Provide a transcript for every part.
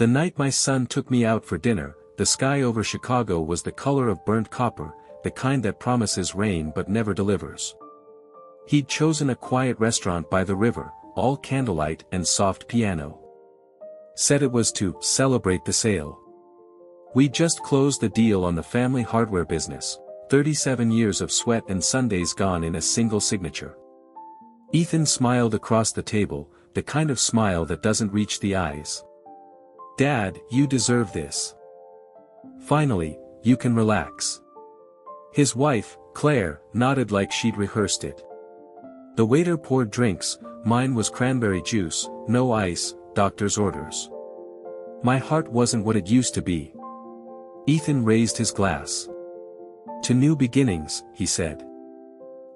The night my son took me out for dinner, the sky over Chicago was the color of burnt copper, the kind that promises rain but never delivers. He'd chosen a quiet restaurant by the river, all candlelight and soft piano. Said it was to celebrate the sale. We just closed the deal on the family hardware business, 37 years of sweat and Sundays gone in a single signature. Ethan smiled across the table, the kind of smile that doesn't reach the eyes. Dad, you deserve this. Finally, you can relax. His wife, Claire, nodded like she'd rehearsed it. The waiter poured drinks, mine was cranberry juice, no ice, doctor's orders. My heart wasn't what it used to be. Ethan raised his glass. To new beginnings, he said.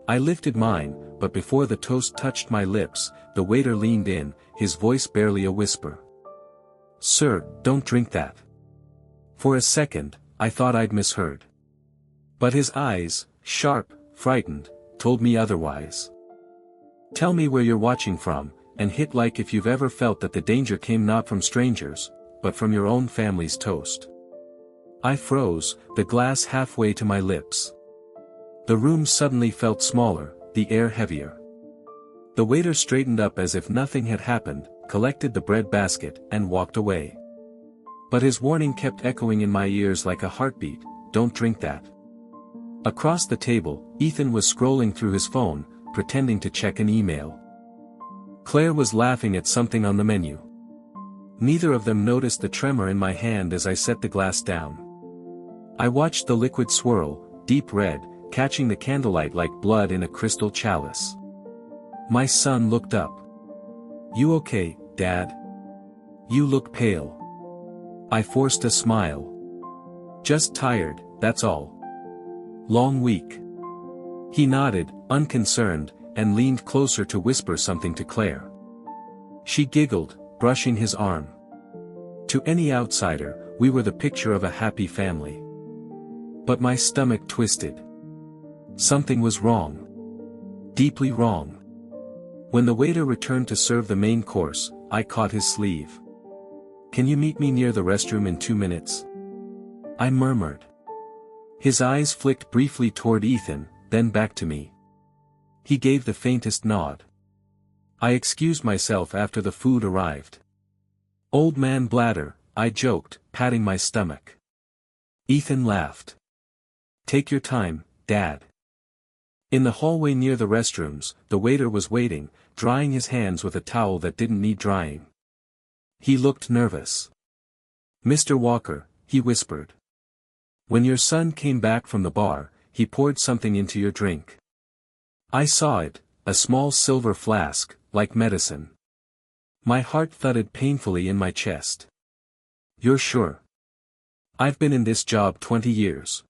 I lifted mine, but before the toast touched my lips, the waiter leaned in, his voice barely a whisper. Sir, don't drink that. For a second, I thought I'd misheard. But his eyes, sharp, frightened, told me otherwise. Tell me where you're watching from, and hit like if you've ever felt that the danger came not from strangers, but from your own family's toast. I froze, the glass halfway to my lips. The room suddenly felt smaller, the air heavier. The waiter straightened up as if nothing had happened, collected the bread basket, and walked away. But his warning kept echoing in my ears like a heartbeat, don't drink that. Across the table, Ethan was scrolling through his phone, pretending to check an email. Claire was laughing at something on the menu. Neither of them noticed the tremor in my hand as I set the glass down. I watched the liquid swirl, deep red, catching the candlelight like blood in a crystal chalice. My son looked up. You okay, Dad? You look pale. I forced a smile. Just tired, that's all. Long week. He nodded, unconcerned, and leaned closer to whisper something to Claire. She giggled, brushing his arm. To any outsider, we were the picture of a happy family. But my stomach twisted. Something was wrong. Deeply wrong. When the waiter returned to serve the main course, I caught his sleeve. Can you meet me near the restroom in 2 minutes? I murmured. His eyes flicked briefly toward Ethan, then back to me. He gave the faintest nod. I excused myself after the food arrived. Old man bladder, I joked, patting my stomach. Ethan laughed. Take your time, Dad. In the hallway near the restrooms, the waiter was waiting, drying his hands with a towel that didn't need drying. He looked nervous. Mr. Walker, he whispered. When your son came back from the bar, he poured something into your drink. I saw it, a small silver flask, like medicine. My heart thudded painfully in my chest. You're sure? I've been in this job 20 years.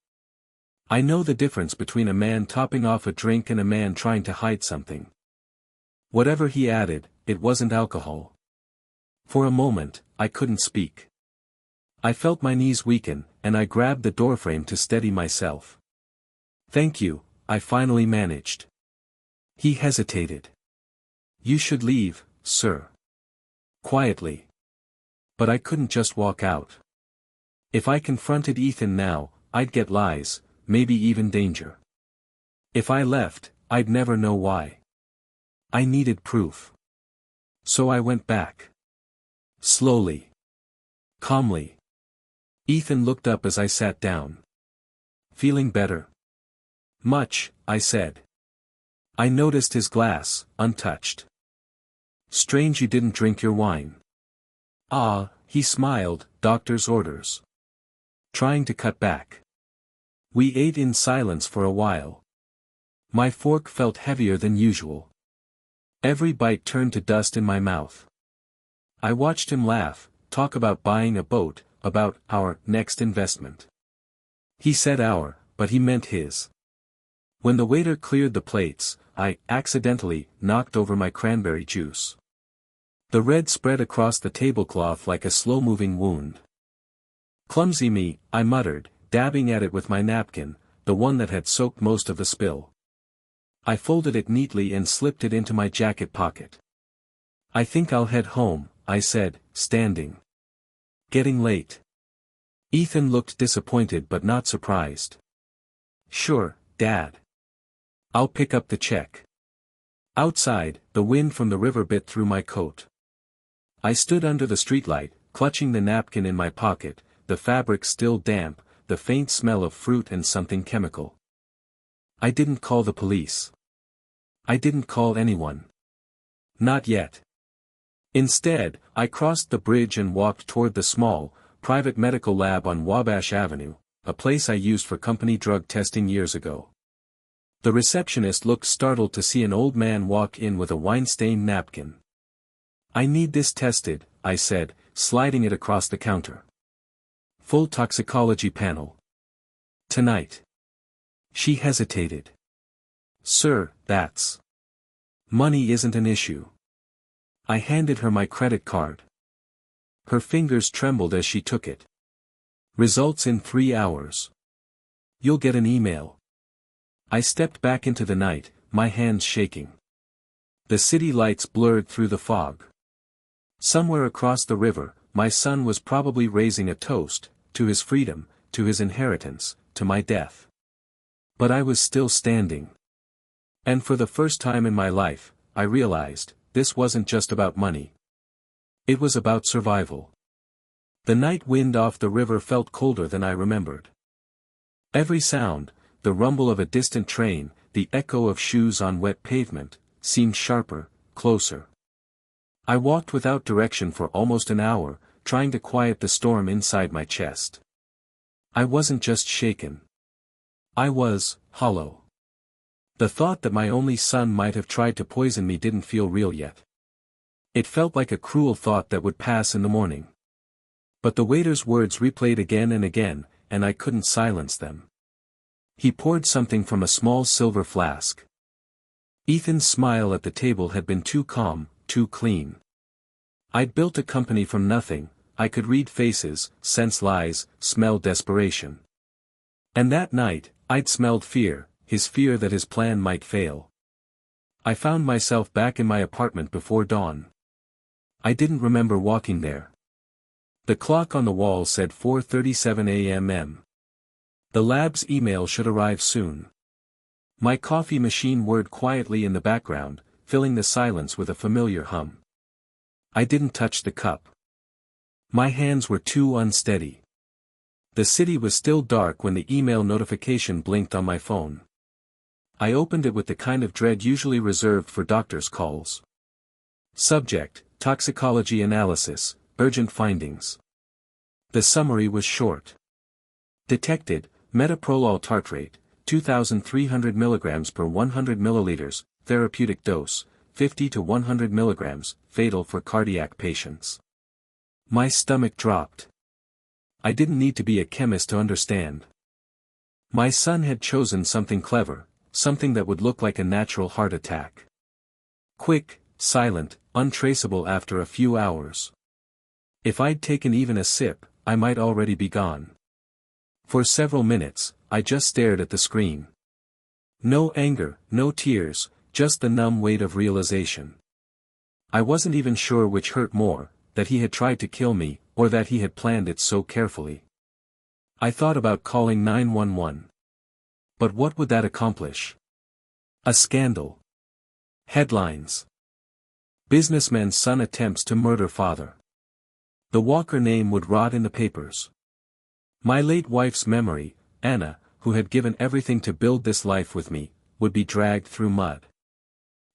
I know the difference between a man topping off a drink and a man trying to hide something. Whatever he added, it wasn't alcohol. For a moment, I couldn't speak. I felt my knees weaken, and I grabbed the doorframe to steady myself. Thank you, I finally managed. He hesitated. You should leave, sir. Quietly. But I couldn't just walk out. If I confronted Ethan now, I'd get lies, maybe even danger. If I left, I'd never know why. I needed proof. So I went back. Slowly. Calmly. Ethan looked up as I sat down. Feeling better? Much, I said. I noticed his glass, untouched. Strange you didn't drink your wine. Ah, he smiled, doctor's orders. Trying to cut back. We ate in silence for a while. My fork felt heavier than usual. Every bite turned to dust in my mouth. I watched him laugh, talk about buying a boat, about our next investment. He said our, but he meant his. When the waiter cleared the plates, I accidentally knocked over my cranberry juice. The red spread across the tablecloth like a slow-moving wound. Clumsy me, I muttered, dabbing at it with my napkin, the one that had soaked most of the spill. I folded it neatly and slipped it into my jacket pocket. I think I'll head home, I said, standing. Getting late. Ethan looked disappointed but not surprised. Sure, Dad. I'll pick up the check. Outside, the wind from the river bit through my coat. I stood under the streetlight, clutching the napkin in my pocket, the fabric still damp, the faint smell of fruit and something chemical. I didn't call the police. I didn't call anyone. Not yet. Instead, I crossed the bridge and walked toward the small, private medical lab on Wabash Avenue, a place I used for company drug testing years ago. The receptionist looked startled to see an old man walk in with a wine-stained napkin. I need this tested, I said, sliding it across the counter. Full toxicology panel. Tonight. She hesitated. Sir, that's. Money isn't an issue. I handed her my credit card. Her fingers trembled as she took it. Results in 3 hours. You'll get an email. I stepped back into the night, my hands shaking. The city lights blurred through the fog. Somewhere across the river, my son was probably raising a toast, to his freedom, to his inheritance, to my death. But I was still standing. And for the first time in my life, I realized, this wasn't just about money. It was about survival. The night wind off the river felt colder than I remembered. Every sound, the rumble of a distant train, the echo of shoes on wet pavement, seemed sharper, closer. I walked without direction for almost an hour, trying to quiet the storm inside my chest. I wasn't just shaken. I was hollow. The thought that my only son might have tried to poison me didn't feel real yet. It felt like a cruel thought that would pass in the morning. But the waiter's words replayed again and again, and I couldn't silence them. He poured something from a small silver flask. Ethan's smile at the table had been too calm, too clean. I'd built a company from nothing, I could read faces, sense lies, smell desperation. And that night, I'd smelled fear, his fear that his plan might fail. I found myself back in my apartment before dawn. I didn't remember walking there. The clock on the wall said 4:37 a.m. The lab's email should arrive soon. My coffee machine whirred quietly in the background, filling the silence with a familiar hum. I didn't touch the cup. My hands were too unsteady. The city was still dark when the email notification blinked on my phone. I opened it with the kind of dread usually reserved for doctors' calls. Subject, toxicology analysis, urgent findings. The summary was short. Detected, metoprolol tartrate, 2,300 mg per 100 ml, therapeutic dose, 50 to 100 mg, fatal for cardiac patients. My stomach dropped. I didn't need to be a chemist to understand. My son had chosen something clever, something that would look like a natural heart attack. Quick, silent, untraceable after a few hours. If I'd taken even a sip, I might already be gone. For several minutes, I just stared at the screen. No anger, no tears, just the numb weight of realization. I wasn't even sure which hurt more, that he had tried to kill me, or that he had planned it so carefully. I thought about calling 911. But what would that accomplish? A scandal. Headlines. Businessman's son attempts to murder father. The Walker name would rot in the papers. My late wife's memory, Anna, who had given everything to build this life with me, would be dragged through mud.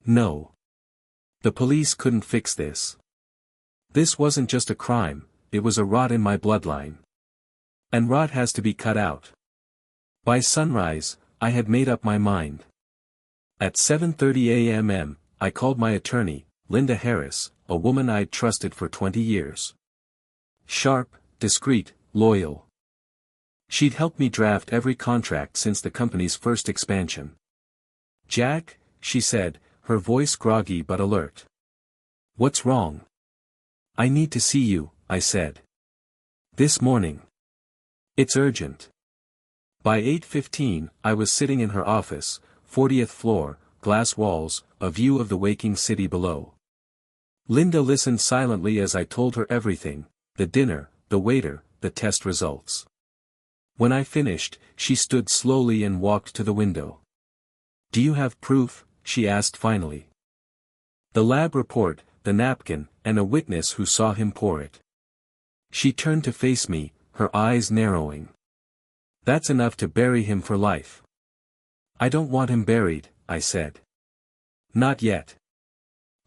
No. The police couldn't fix this. This wasn't just a crime, it was a rot in my bloodline. And rot has to be cut out. By sunrise, I had made up my mind. At 7:30 a.m., I called my attorney, Linda Harris, a woman I'd trusted for 20 years. Sharp, discreet, loyal. She'd helped me draft every contract since the company's first expansion. Jack, she said, her voice groggy but alert. What's wrong? I need to see you, I said. This morning. It's urgent. By 8:15, I was sitting in her office, 40th floor, glass walls, a view of the waking city below. Linda listened silently as I told her everything, the dinner, the waiter, the test results. When I finished, she stood slowly and walked to the window. Do you have proof? She asked finally. The lab report, the napkin, and a witness who saw him pour it. She turned to face me, her eyes narrowing. That's enough to bury him for life. I don't want him buried, I said. Not yet.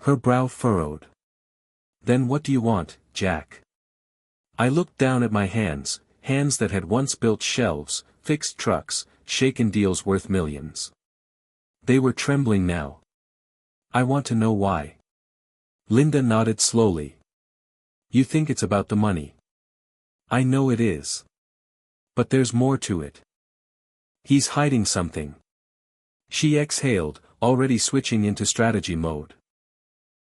Her brow furrowed. Then what do you want, Jack? I looked down at my hands, hands that had once built shelves, fixed trucks, shaken deals worth millions. They were trembling now. I want to know why. Linda nodded slowly. You think it's about the money. I know it is. But there's more to it. He's hiding something. She exhaled, already switching into strategy mode.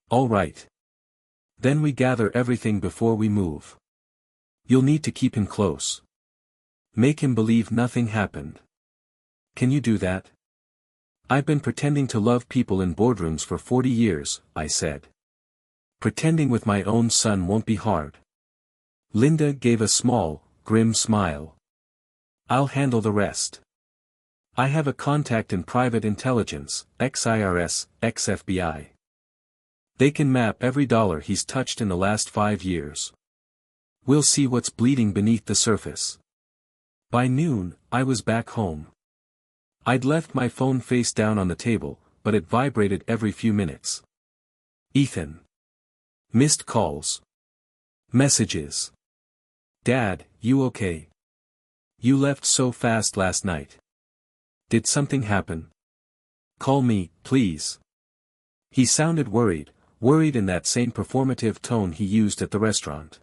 All right. Then we gather everything before we move. You'll need to keep him close. Make him believe nothing happened. Can you do that? I've been pretending to love people in boardrooms for 40 years, I said. Pretending with my own son won't be hard. Linda gave a small, grim smile. I'll handle the rest. I have a contact in private intelligence, ex-IRS, ex-FBI. They can map every dollar he's touched in the last 5 years. We'll see what's bleeding beneath the surface. By noon, I was back home. I'd left my phone face down on the table, but it vibrated every few minutes. Ethan. Missed calls. Messages. Dad, you okay? You left so fast last night. Did something happen? Call me, please. He sounded worried in that same performative tone he used at the restaurant.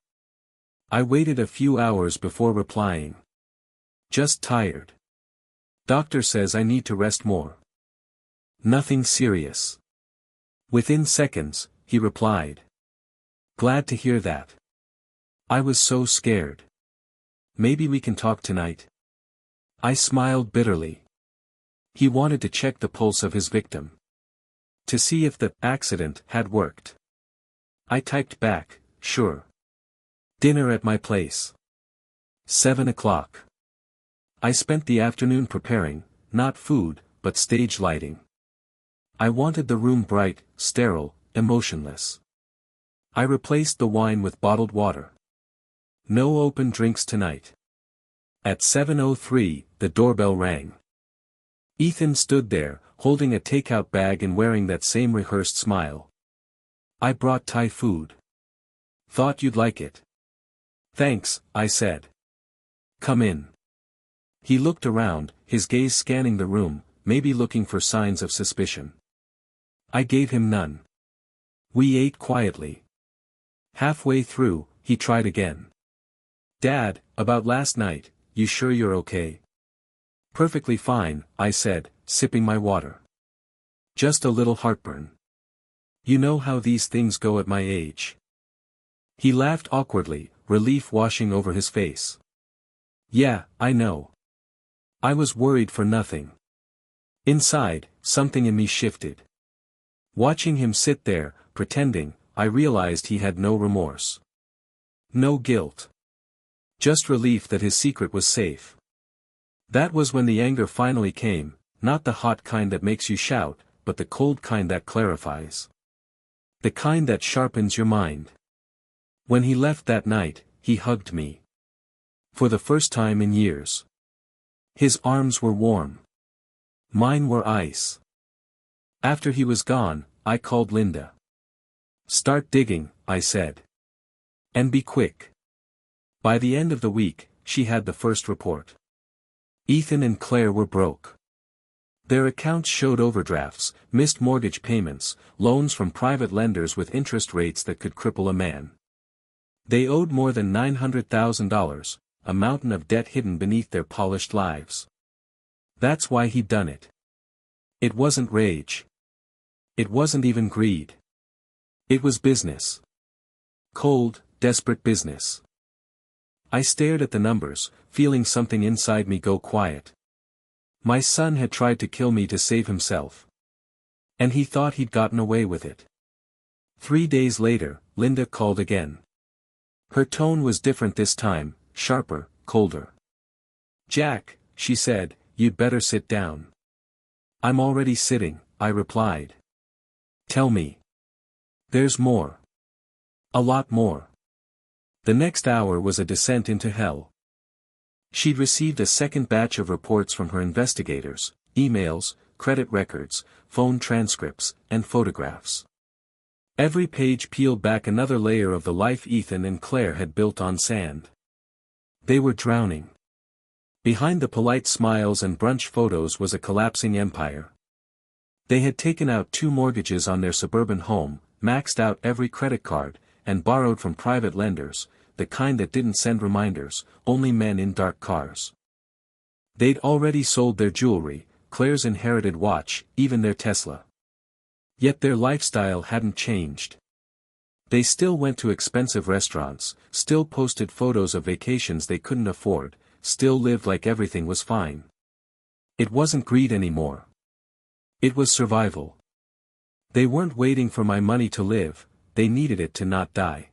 I waited a few hours before replying. Just tired. Doctor says I need to rest more. Nothing serious. Within seconds, he replied. Glad to hear that. I was so scared. Maybe we can talk tonight. I smiled bitterly. He wanted to check the pulse of his victim. To see if the accident had worked. I typed back, sure. Dinner at my place. 7 o'clock. I spent the afternoon preparing, not food, but stage lighting. I wanted the room bright, sterile, emotionless. I replaced the wine with bottled water. No open drinks tonight. At 7:03, the doorbell rang. Ethan stood there, holding a takeout bag and wearing that same rehearsed smile. I brought Thai food. Thought you'd like it. Thanks, I said. Come in. He looked around, his gaze scanning the room, maybe looking for signs of suspicion. I gave him none. We ate quietly. Halfway through, he tried again. Dad, about last night, you sure you're okay? Perfectly fine, I said, sipping my water. Just a little heartburn. You know how these things go at my age. He laughed awkwardly, relief washing over his face. Yeah, I know. I was worried for nothing. Inside, something in me shifted. Watching him sit there, pretending, I realized he had no remorse. No guilt. Just relief that his secret was safe. That was when the anger finally came, not the hot kind that makes you shout, but the cold kind that clarifies. The kind that sharpens your mind. When he left that night, he hugged me. For the first time in years. His arms were warm. Mine were ice. After he was gone, I called Linda. Start digging, I said. And be quick. By the end of the week, she had the first report. Ethan and Claire were broke. Their accounts showed overdrafts, missed mortgage payments, loans from private lenders with interest rates that could cripple a man. They owed more than $900,000, a mountain of debt hidden beneath their polished lives. That's why he'd done it. It wasn't rage. It wasn't even greed. It was business. Cold, desperate business. I stared at the numbers, feeling something inside me go quiet. My son had tried to kill me to save himself. And he thought he'd gotten away with it. 3 days later, Linda called again. Her tone was different this time, sharper, colder. "Jack," she said, "you'd better sit down." "I'm already sitting," I replied. "Tell me." "There's more. A lot more." The next hour was a descent into hell. She'd received a second batch of reports from her investigators, emails, credit records, phone transcripts, and photographs. Every page peeled back another layer of the life Ethan and Claire had built on sand. They were drowning. Behind the polite smiles and brunch photos was a collapsing empire. They had taken out 2 mortgages on their suburban home, maxed out every credit card, and borrowed from private lenders, the kind that didn't send reminders, only men in dark cars. They'd already sold their jewelry, Claire's inherited watch, even their Tesla. Yet their lifestyle hadn't changed. They still went to expensive restaurants, still posted photos of vacations they couldn't afford, still lived like everything was fine. It wasn't greed anymore. It was survival. They weren't waiting for my money to live, they needed it to not die.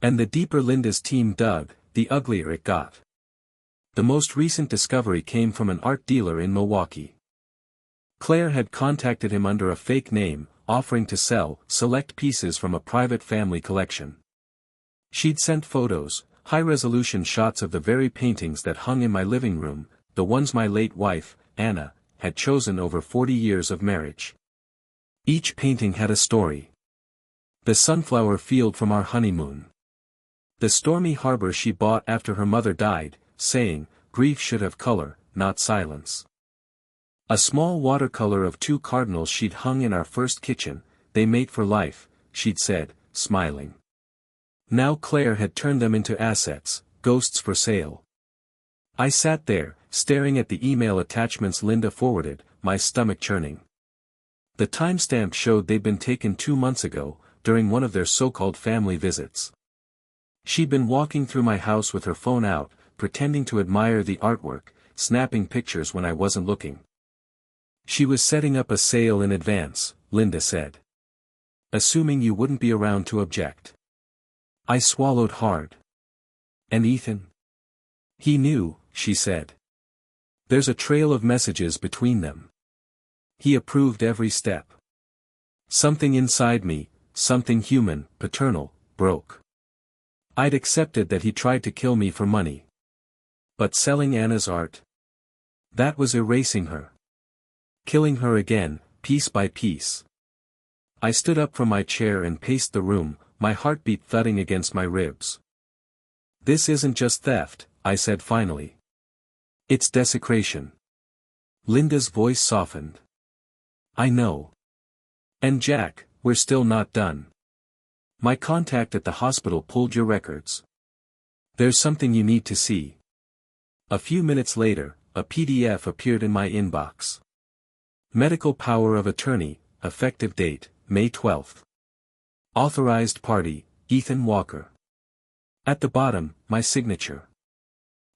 And the deeper Linda's team dug, the uglier it got. The most recent discovery came from an art dealer in Milwaukee. Claire had contacted him under a fake name, offering to sell select pieces from a private family collection. She'd sent photos, high-resolution shots of the very paintings that hung in my living room, the ones my late wife, Anna, had chosen over 40 years of marriage. Each painting had a story. The sunflower field from our honeymoon. The stormy harbor she bought after her mother died, saying, "Grief should have color, not silence." A small watercolor of 2 cardinals she'd hung in our first kitchen, "They mate for life," she'd said, smiling. Now Claire had turned them into assets, ghosts for sale. I sat there, staring at the email attachments Linda forwarded, my stomach churning. The timestamp showed they'd been taken 2 months ago, during one of their so-called family visits. She'd been walking through my house with her phone out, pretending to admire the artwork, snapping pictures when I wasn't looking. She was setting up a sale in advance, Linda said. Assuming you wouldn't be around to object. I swallowed hard. And Ethan? He knew, she said. There's a trail of messages between them. He approved every step. Something inside me, something human, paternal, broke. I'd accepted that he tried to kill me for money. But selling Anna's art? That was erasing her. Killing her again, piece by piece. I stood up from my chair and paced the room, my heartbeat thudding against my ribs. This isn't just theft, I said finally. It's desecration. Linda's voice softened. I know. And Jack, we're still not done. My contact at the hospital pulled your records. There's something you need to see. A few minutes later, a PDF appeared in my inbox. Medical power of attorney, effective date, May 12th. Authorized party, Ethan Walker. At the bottom, my signature.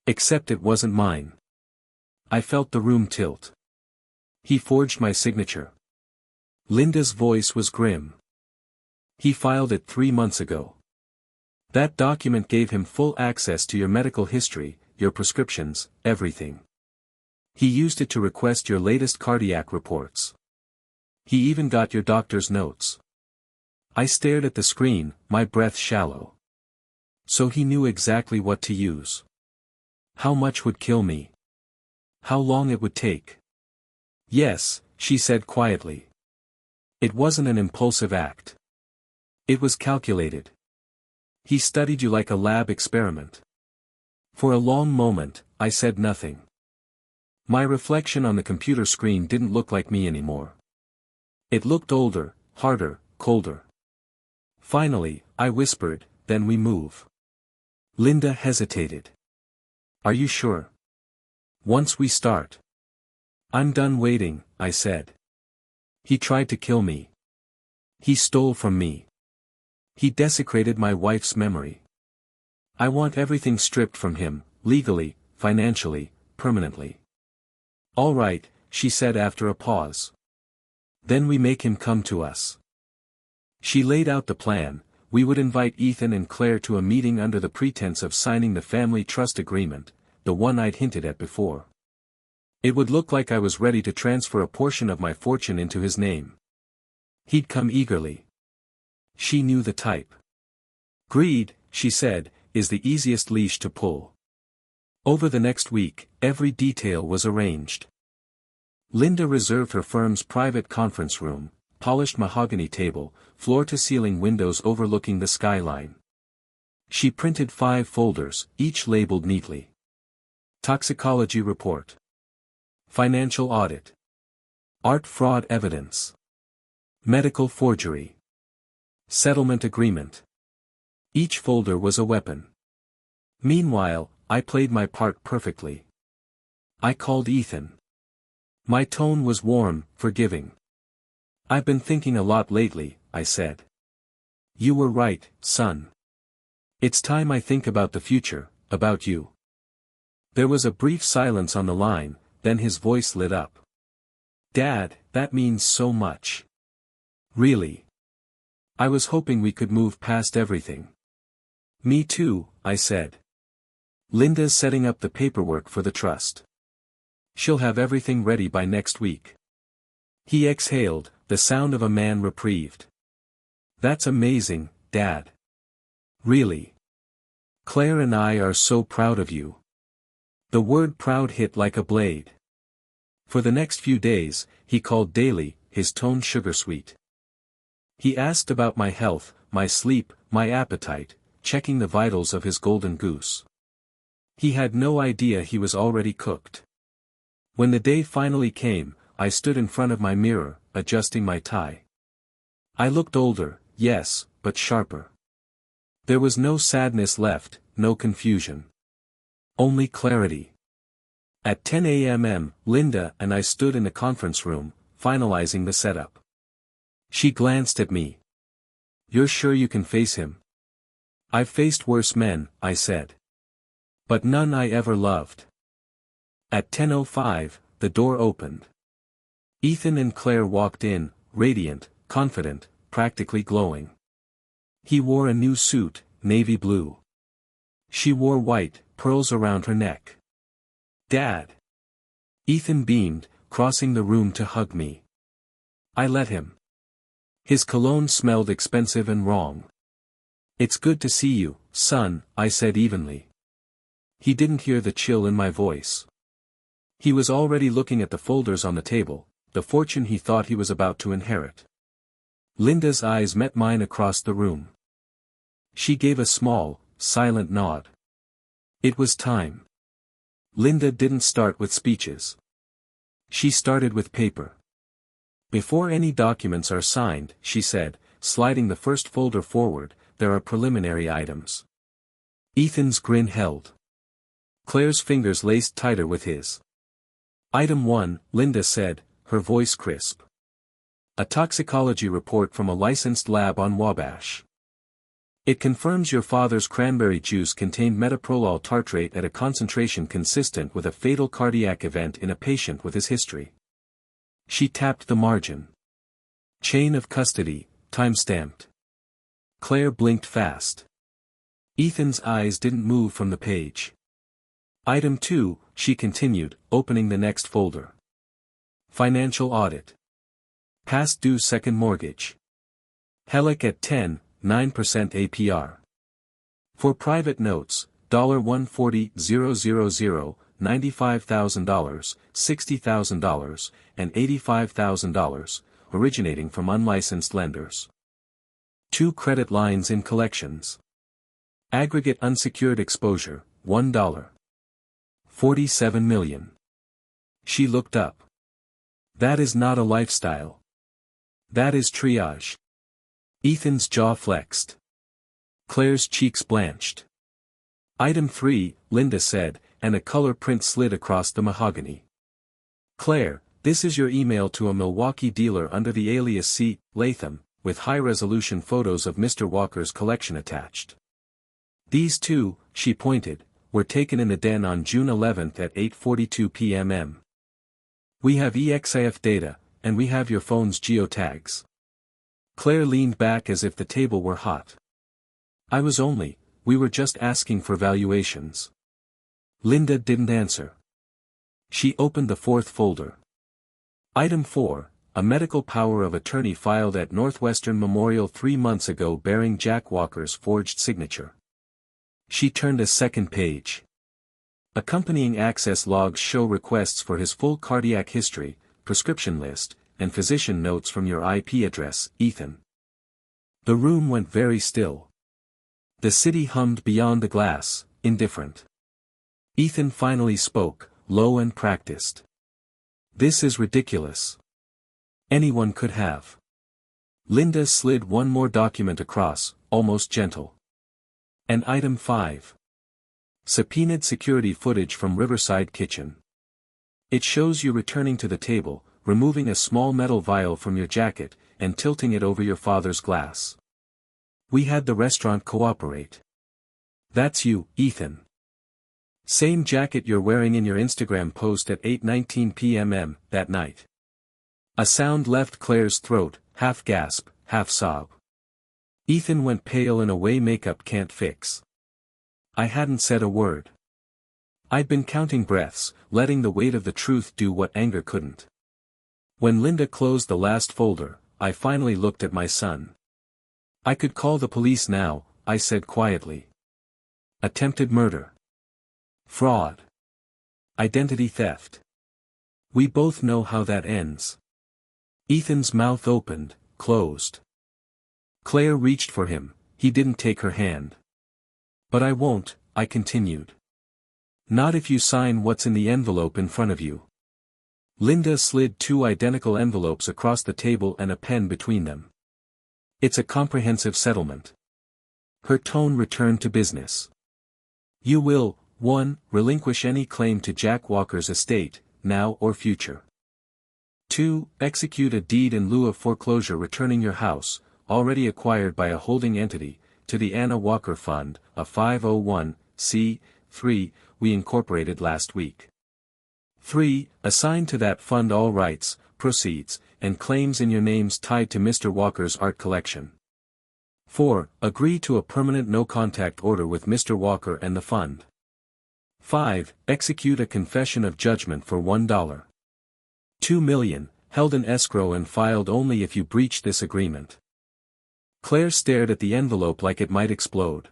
Except it wasn't mine. I felt the room tilt. He forged my signature. Linda's voice was grim. He filed it 3 months ago. That document gave him full access to your medical history, your prescriptions, everything. He used it to request your latest cardiac reports. He even got your doctor's notes. I stared at the screen, my breath shallow. So he knew exactly what to use. How much would kill me? How long it would take? Yes, she said quietly. It wasn't an impulsive act. It was calculated. He studied you like a lab experiment. For a long moment, I said nothing. My reflection on the computer screen didn't look like me anymore. It looked older, harder, colder. Finally, I whispered, then we move. Linda hesitated. Are you sure? Once we start. I'm done waiting, I said. He tried to kill me. He stole from me. He desecrated my wife's memory. I want everything stripped from him, legally, financially, permanently. All right, she said after a pause. Then we make him come to us. She laid out the plan, we would invite Ethan and Claire to a meeting under the pretense of signing the family trust agreement, the one I'd hinted at before. It would look like I was ready to transfer a portion of my fortune into his name. He'd come eagerly. She knew the type. Greed, she said, is the easiest leash to pull. Over the next week, every detail was arranged. Linda reserved her firm's private conference room, polished mahogany table, floor-to-ceiling windows overlooking the skyline. She printed 5 folders, each labeled neatly. Toxicology report. Financial audit. Art fraud evidence. Medical forgery. Settlement agreement. Each folder was a weapon. Meanwhile, I played my part perfectly. I called Ethan. My tone was warm, forgiving. "I've been thinking a lot lately," I said. "You were right, son. It's time I think about the future, about you." There was a brief silence on the line, then his voice lit up. "Dad, that means so much. Really. I was hoping we could move past everything." "Me too," I said. "Linda's setting up the paperwork for the trust. She'll have everything ready by next week." He exhaled, the sound of a man reprieved. "That's amazing, Dad. Really. Claire and I are so proud of you." The word proud hit like a blade. For the next few days, he called daily, his tone sugar-sweet. He asked about my health, my sleep, my appetite, checking the vitals of his golden goose. He had no idea he was already cooked. When the day finally came, I stood in front of my mirror, adjusting my tie. I looked older, yes, but sharper. There was no sadness left, no confusion. Only clarity. At 10 a.m., Linda and I stood in the conference room, finalizing the setup. She glanced at me. "You're sure you can face him?" "I've faced worse men," I said. "But none I ever loved." At 10:05, the door opened. Ethan and Claire walked in, radiant, confident, practically glowing. He wore a new suit, navy blue. She wore white, pearls around her neck. "Dad!" Ethan beamed, crossing the room to hug me. I let him. His cologne smelled expensive and wrong. "It's good to see you, son," I said evenly. He didn't hear the chill in my voice. He was already looking at the folders on the table, the fortune he thought he was about to inherit. Linda's eyes met mine across the room. She gave a small, silent nod. It was time. Linda didn't start with speeches. She started with paper. "Before any documents are signed," she said, sliding the first folder forward, "there are preliminary items." Ethan's grin held. Claire's fingers laced tighter with his. "Item 1, Linda said, her voice crisp. "A toxicology report from a licensed lab on Wabash. It confirms your father's cranberry juice contained metoprolol tartrate at a concentration consistent with a fatal cardiac event in a patient with his history." She tapped the margin. "Chain of custody, time-stamped." Claire blinked fast. Ethan's eyes didn't move from the page. "Item 2, she continued, opening the next folder. "Financial audit. Past due second mortgage. Helic at 10, 9% APR. For private notes, $140,000, $95,000, $60,000, and $85,000, originating from unlicensed lenders. 2 credit lines in collections. Aggregate unsecured exposure, $1. 47 million. She looked up. "That is not a lifestyle. That is triage." Ethan's jaw flexed. Claire's cheeks blanched. "Item 3, Linda said, and a color print slid across the mahogany. "Claire, this is your email to a Milwaukee dealer under the alias C. Latham, with high-resolution photos of Mr. Walker's collection attached. These two," she pointed, "were taken in the den on June 11 at 8:42 p.m. We have EXIF data, and we have your phone's geotags." Claire leaned back as if the table were hot. We were just asking for valuations. Linda didn't answer. She opened the fourth folder. Item 4, a medical power of attorney filed at Northwestern Memorial 3 months ago bearing Jack Walker's forged signature. She turned a second page. Accompanying access logs show requests for his full cardiac history, prescription list, and physician notes from your IP address, Ethan. The room went very still. The city hummed beyond the glass, indifferent. Ethan finally spoke, low and practiced. This is ridiculous. Anyone could have. Linda slid one more document across, almost gentle. And item 5. Subpoenaed security footage from Riverside Kitchen. It shows you returning to the table, removing a small metal vial from your jacket, and tilting it over your father's glass. We had the restaurant cooperate. That's you, Ethan. Same jacket you're wearing in your Instagram post at 8:19 p.m. that night. A sound left Claire's throat, half gasp, half sob. Ethan went pale in a way makeup can't fix. I hadn't said a word. I'd been counting breaths, letting the weight of the truth do what anger couldn't. When Linda closed the last folder, I finally looked at my son. I could call the police now, I said quietly. Attempted murder. Fraud. Identity theft. We both know how that ends. Ethan's mouth opened, closed. Claire reached for him, he didn't take her hand. But I won't, I continued. Not if you sign what's in the envelope in front of you. Linda slid 2 identical envelopes across the table and a pen between them. It's a comprehensive settlement. Her tone returned to business. You will, 1. Relinquish any claim to Jack Walker's estate, now or future. 2. Execute a deed in lieu of foreclosure returning your house, already acquired by a holding entity, to the Anna Walker Fund, a 501(c)(3) we incorporated last week. 3. Assign to that fund all rights, proceeds, and claims in your names tied to Mr. Walker's art collection. 4. Agree to a permanent no-contact order with Mr. Walker and the fund. 5. Execute a confession of judgment for $1. 2 million, held in escrow and filed only if you breach this agreement. Claire stared at the envelope like it might explode.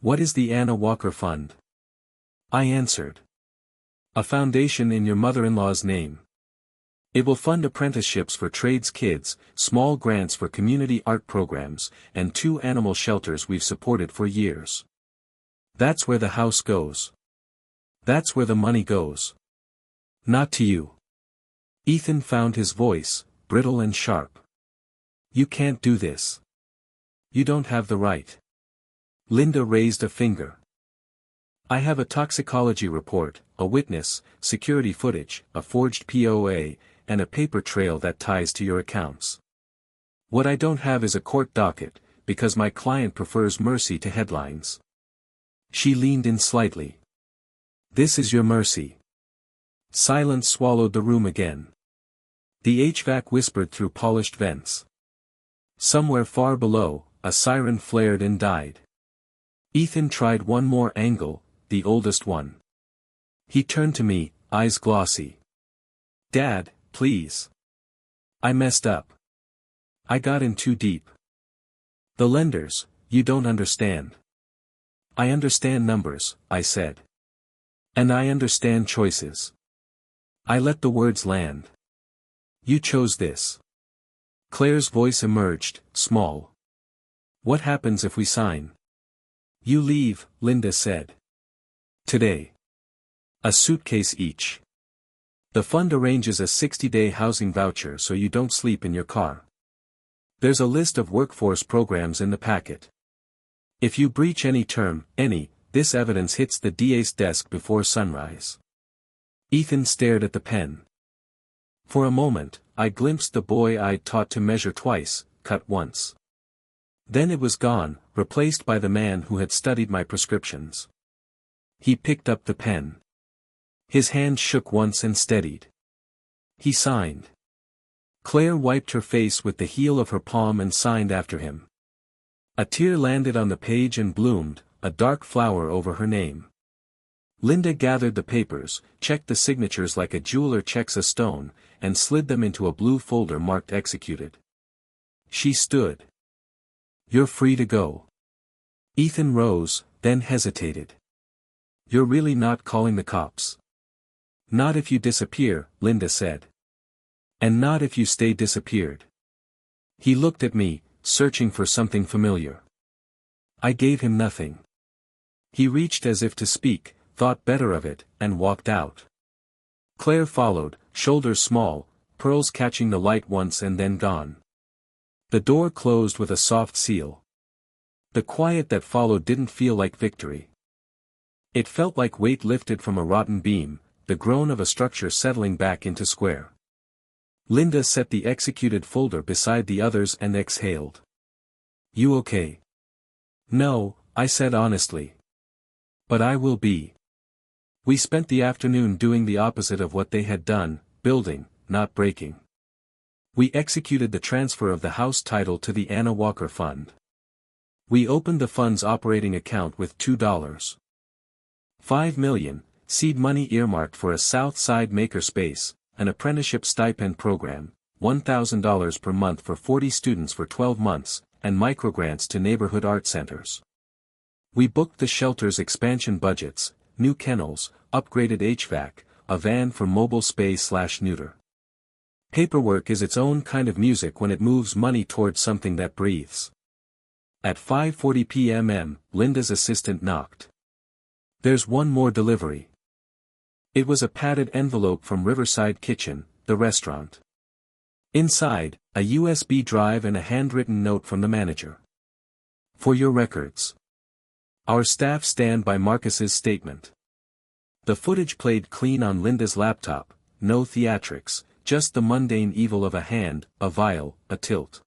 What is the Anna Walker Fund? I answered. A foundation in your mother-in-law's name. It will fund apprenticeships for trades kids, small grants for community art programs, and 2 animal shelters we've supported for years. That's where the house goes. That's where the money goes. Not to you. Ethan found his voice, brittle and sharp. You can't do this. You don't have the right. Linda raised a finger. I have a toxicology report, a witness, security footage, a forged POA, and a paper trail that ties to your accounts. What I don't have is a court docket, because my client prefers mercy to headlines. She leaned in slightly. This is your mercy. Silence swallowed the room again. The HVAC whispered through polished vents. Somewhere far below, a siren flared and died. Ethan tried one more angle, the oldest one. He turned to me, eyes glossy. Dad, please. I messed up. I got in too deep. The lenders, you don't understand. I understand numbers, I said. And I understand choices. I let the words land. You chose this. Claire's voice emerged, small. What happens if we sign? You leave, Linda said. Today. A suitcase each. The fund arranges a 60-day housing voucher so you don't sleep in your car. There's a list of workforce programs in the packet. If you breach any term, this evidence hits the DA's desk before sunrise. Ethan stared at the pen. For a moment, I glimpsed the boy I'd taught to measure twice, cut once. Then it was gone, replaced by the man who had studied my prescriptions. He picked up the pen. His hand shook once and steadied. He signed. Claire wiped her face with the heel of her palm and signed after him. A tear landed on the page and bloomed, a dark flower over her name. Linda gathered the papers, checked the signatures like a jeweler checks a stone, and slid them into a blue folder marked executed. She stood. "You're free to go." Ethan rose, then hesitated. "You're really not calling the cops?" "Not if you disappear," Linda said. "And not if you stay disappeared." He looked at me, searching for something familiar. I gave him nothing. He reached as if to speak, thought better of it, and walked out. Claire followed, shoulders small, pearls catching the light once and then gone. The door closed with a soft seal. The quiet that followed didn't feel like victory. It felt like weight lifted from a rotten beam, the groan of a structure settling back into square. Linda set the executed folder beside the others and exhaled. "You okay?" "No," I said honestly. "But I will be." We spent the afternoon doing the opposite of what they had done, building, not breaking. We executed the transfer of the house title to the Anna Walker Fund. We opened the fund's operating account with $2.5 million, seed money earmarked for a South Side makerspace, an apprenticeship stipend program, $1,000 per month for 40 students for 12 months, and microgrants to neighborhood art centers. We booked the shelter's expansion budgets, new kennels, upgraded HVAC, a van for mobile space/neuter. Paperwork is its own kind of music when it moves money towards something that breathes. At 5:40 p.m. Linda's assistant knocked. "There's one more delivery." It was a padded envelope from Riverside Kitchen, the restaurant. Inside, a USB drive and a handwritten note from the manager. "For your records. Our staff stand by Marcus's statement." The footage played clean on Linda's laptop, no theatrics, just the mundane evil of a hand, a vial, a tilt.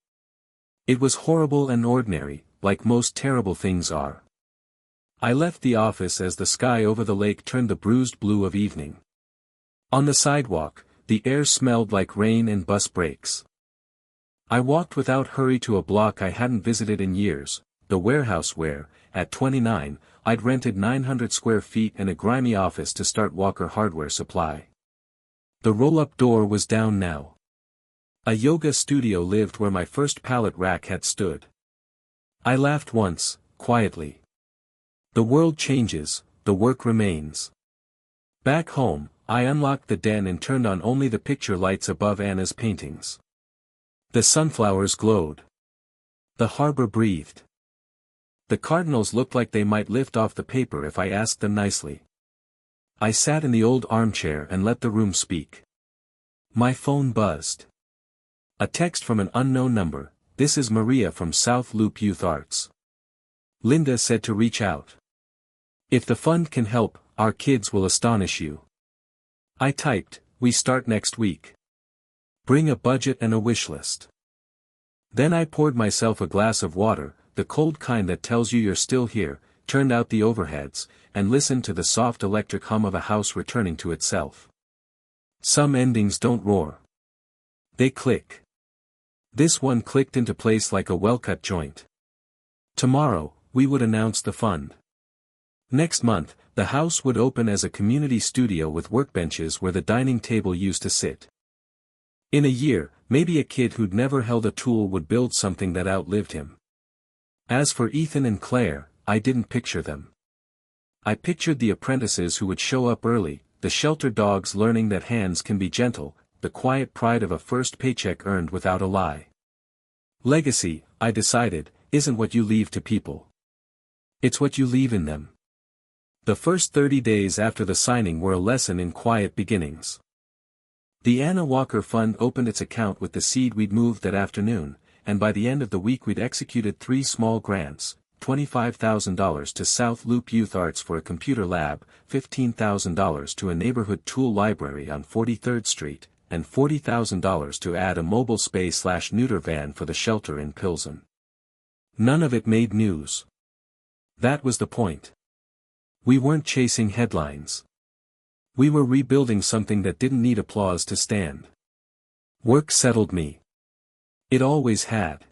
It was horrible and ordinary, like most terrible things are. I left the office as the sky over the lake turned the bruised blue of evening. On the sidewalk, the air smelled like rain and bus brakes. I walked without hurry to a block I hadn't visited in years, the warehouse where, at 29, I'd rented 900 square feet and a grimy office to start Walker Hardware Supply. The roll-up door was down now. A yoga studio lived where my first pallet rack had stood. I laughed once, quietly. The world changes, the work remains. Back home, I unlocked the den and turned on only the picture lights above Anna's paintings. The sunflowers glowed. The harbor breathed. The cardinals looked like they might lift off the paper if I asked them nicely. I sat in the old armchair and let the room speak. My phone buzzed. A text from an unknown number. "This is Maria from South Loop Youth Arts. Linda said to reach out. If the fund can help, our kids will astonish you." I typed, "We start next week. Bring a budget and a wish list." Then I poured myself a glass of water, the cold kind that tells you you're still here, turned out the overheads, and listened to the soft electric hum of a house returning to itself. Some endings don't roar. They click. This one clicked into place like a well-cut joint. Tomorrow, we would announce the fund. Next month, the house would open as a community studio with workbenches where the dining table used to sit. In a year, maybe a kid who'd never held a tool would build something that outlived him. As for Ethan and Claire, I didn't picture them. I pictured the apprentices who would show up early, the shelter dogs learning that hands can be gentle, the quiet pride of a first paycheck earned without a lie. Legacy, I decided, isn't what you leave to people. It's what you leave in them. The first 30 days after the signing were a lesson in quiet beginnings. The Anna Walker Fund opened its account with the seed we'd moved that afternoon, and by the end of the week we'd executed 3 small grants, $25,000 to South Loop Youth Arts for a computer lab, $15,000 to a neighborhood tool library on 43rd Street, and $40,000 to add a mobile space/neuter van for the shelter in Pilsen. None of it made news. That was the point. We weren't chasing headlines. We were rebuilding something that didn't need applause to stand. Work settled me. It always had.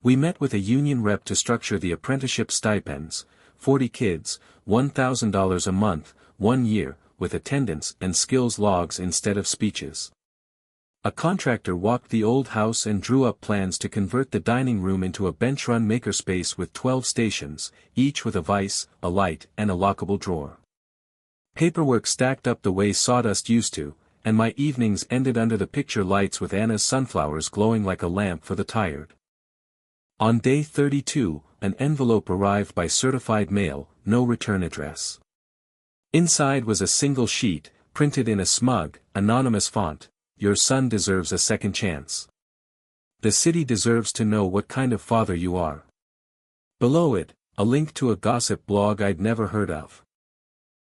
We met with a union rep to structure the apprenticeship stipends, 40 kids, $1,000 a month, 1 year, with attendance and skills logs instead of speeches. A contractor walked the old house and drew up plans to convert the dining room into a bench-run makerspace with 12 stations, each with a vise, a light, and a lockable drawer. Paperwork stacked up the way sawdust used to, and my evenings ended under the picture lights with Anna's sunflowers glowing like a lamp for the tired. On day 32, an envelope arrived by certified mail, no return address. Inside was a single sheet, printed in a smug, anonymous font: "Your son deserves a second chance. The city deserves to know what kind of father you are." Below it, a link to a gossip blog I'd never heard of.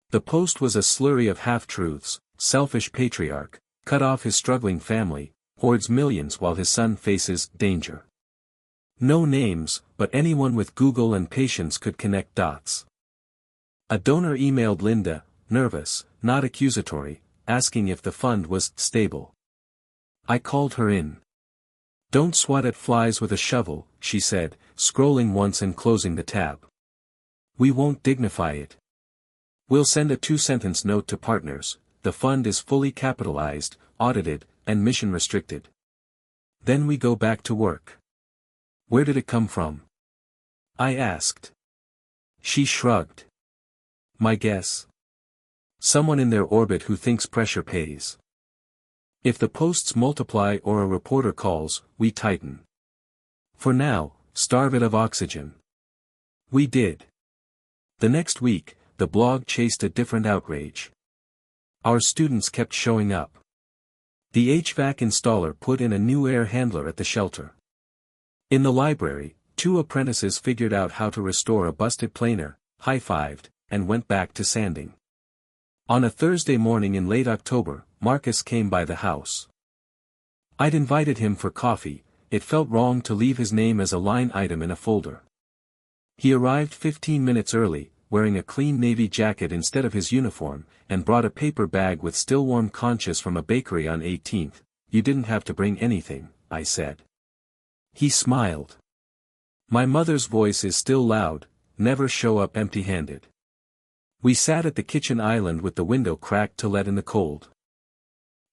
The post was a slurry of half-truths: selfish patriarch, cut off his struggling family, hoards millions while his son faces danger. No names, but anyone with Google and patience could connect dots. A donor emailed Linda, nervous, not accusatory, asking if the fund was stable. I called her in. "Don't swat at flies with a shovel," she said, scrolling once and closing the tab. "We won't dignify it. We'll send a 2-sentence note to partners: the fund is fully capitalized, audited, and mission restricted. Then we go back to work." "Where did it come from?" I asked. She shrugged. "My guess? Someone in their orbit who thinks pressure pays. If the posts multiply or a reporter calls, we tighten. For now, starve it of oxygen." We did. The next week, the blog chased a different outrage. Our students kept showing up. The HVAC installer put in a new air handler at the shelter. In the library, 2 apprentices figured out how to restore a busted planer, high-fived, and went back to sanding. On a Thursday morning in late October, Marcus came by the house. I'd invited him for coffee. It felt wrong to leave his name as a line item in a folder. He arrived 15 minutes early, wearing a clean navy jacket instead of his uniform, and brought a paper bag with still-warm conchas from a bakery on 18th. "You didn't have to bring anything," I said. He smiled. "My mother's voice is still loud: never show up empty-handed." We sat at the kitchen island with the window cracked to let in the cold.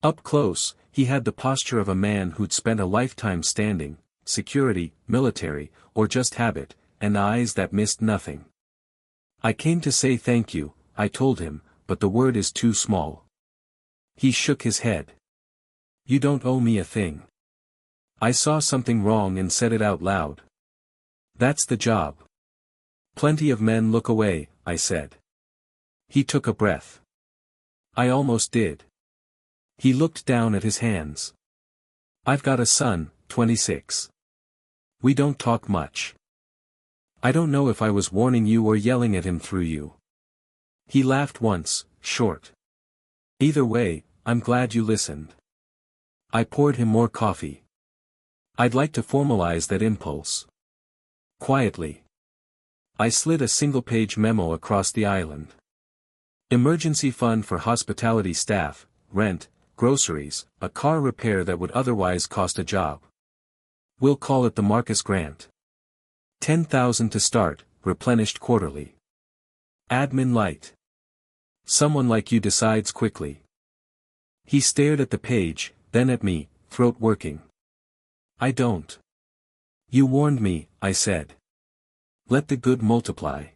Up close, he had the posture of a man who'd spent a lifetime standing, security, military, or just habit, and eyes that missed nothing. "I came to say thank you," I told him, "but the word is too small." He shook his head. "You don't owe me a thing. I saw something wrong and said it out loud. That's the job." "Plenty of men look away," I said. He took a breath. "I almost did." He looked down at his hands. "I've got a son, 26. We don't talk much. I don't know if I was warning you or yelling at him through you." He laughed once, short. "Either way, I'm glad you listened." I poured him more coffee. "I'd like to formalize that impulse." Quietly. I slid a single-page memo across the island. "Emergency fund for hospitality staff, rent, groceries, a car repair that would otherwise cost a job. We'll call it the Marcus Grant. 10,000 to start, replenished quarterly. Admin light. Someone like you decides quickly." He stared at the page, then at me, throat working. "I don't." "You warned me," I said. "Let the good multiply."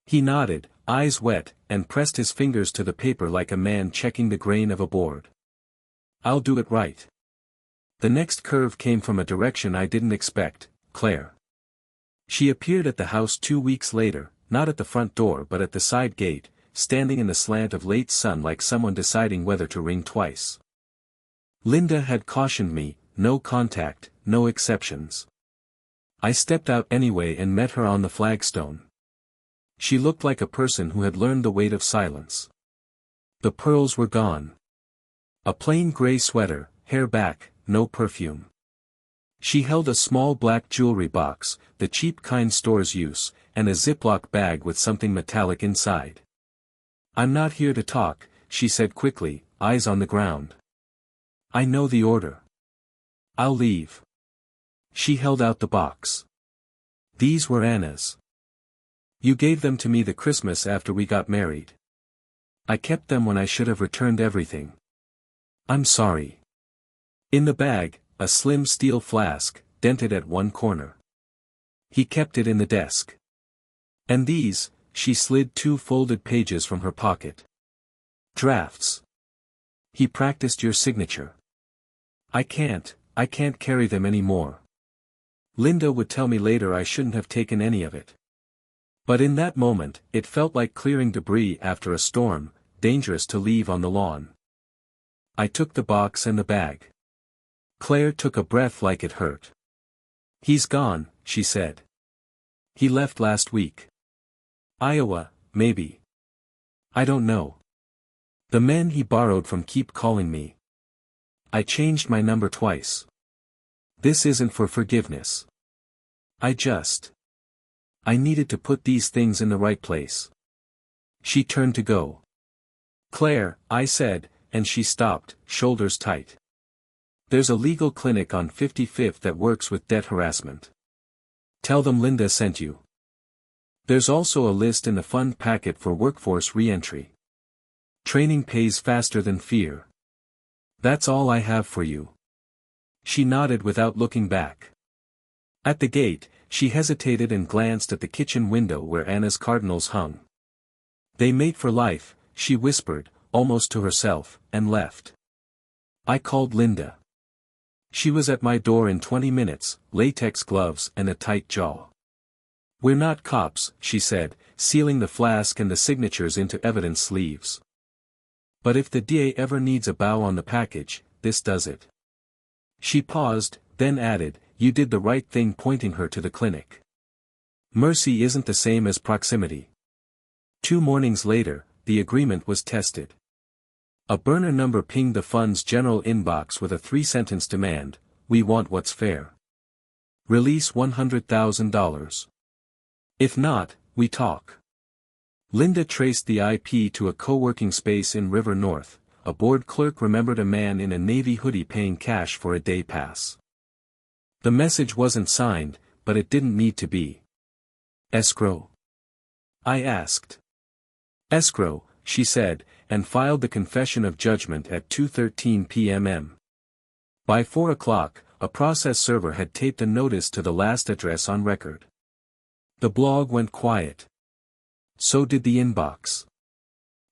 He nodded, eyes wet, and pressed his fingers to the paper like a man checking the grain of a board. "I'll do it right." The next curve came from a direction I didn't expect: Claire. She appeared at the house 2 weeks later, not at the front door but at the side gate, standing in the slant of late sun like someone deciding whether to ring twice. Linda had cautioned me: no contact, no exceptions. I stepped out anyway and met her on the flagstone. She looked like a person who had learned the weight of silence. The pearls were gone. A plain gray sweater, hair back, no perfume. She held a small black jewelry box, the cheap kind stores use, and a Ziploc bag with something metallic inside. "I'm not here to talk," she said quickly, eyes on the ground. "I know the order. I'll leave." She held out the box. These were Anna's. You gave them to me the Christmas after we got married. I kept them when I should have returned everything. I'm sorry. In the bag, a slim steel flask, dented at one corner. He kept it in the desk. And these, she slid 2 folded pages from her pocket. Drafts. He practiced your signature. I can't carry them anymore. Linda would tell me later I shouldn't have taken any of it. But in that moment, it felt like clearing debris after a storm, dangerous to leave on the lawn. I took the box and the bag. Claire took a breath like it hurt. He's gone, she said. He left last week. Iowa, maybe. I don't know. The men he borrowed from keep calling me. I changed my number twice. This isn't for forgiveness. I needed to put these things in the right place. She turned to go. Claire, I said, and she stopped, shoulders tight. There's a legal clinic on 55th that works with debt harassment. Tell them Linda sent you. There's also a list in the fund packet for workforce re-entry. Training pays faster than fear. That's all I have for you. She nodded without looking back. At the gate, she hesitated and glanced at the kitchen window where Anna's cardinals hung. They mate for life, she whispered, almost to herself, and left. I called Linda. She was at my door in 20 minutes, latex gloves and a tight jaw. We're not cops, she said, sealing the flask and the signatures into evidence sleeves. But if the DA ever needs a bow on the package, this does it. She paused, then added, you did the right thing pointing her to the clinic. Mercy isn't the same as proximity. 2 mornings later, the agreement was tested. A burner number pinged the fund's general inbox with a 3-sentence demand, we want what's fair. Release $100,000. If not, we talk. Linda traced the IP to a co-working space in River North. A board clerk remembered a man in a navy hoodie paying cash for a day pass. The message wasn't signed, but it didn't need to be. Escrow? I asked. Escrow, she said, and filed the confession of judgment at 2:13 p.m. By 4 o'clock, a process server had taped a notice to the last address on record. The blog went quiet. So did the inbox.